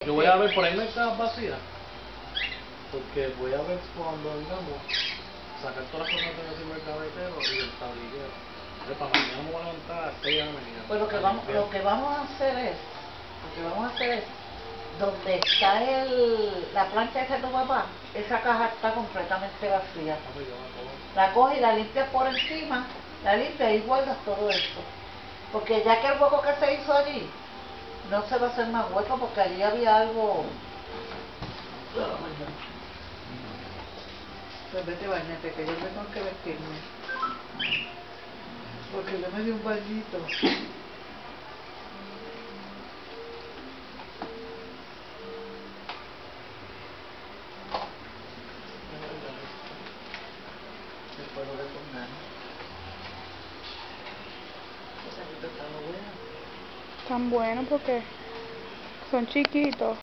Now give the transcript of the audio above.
Yo voy a ver, por ahí no hay cajas vacías. Porque voy a ver cuando vengamos, sacar todas las cosas que tengo encima del gavetero y del tablillero. Para mañana me voy a levantar a las 6 de la mañana. Pues lo que vamos a hacer es, donde está la plancha esa de tu papá, esa caja está completamente vacía. La coges y la limpias por encima, la limpias y guardas todo esto. Porque ya que el hueco que se hizo allí, no se va a hacer más hueco porque allí había algo. Pues vete, bañate, que yo tengo que vestirme. Porque yo me di un bañito. Después lo retornar. Tan bueno porque son chiquitos.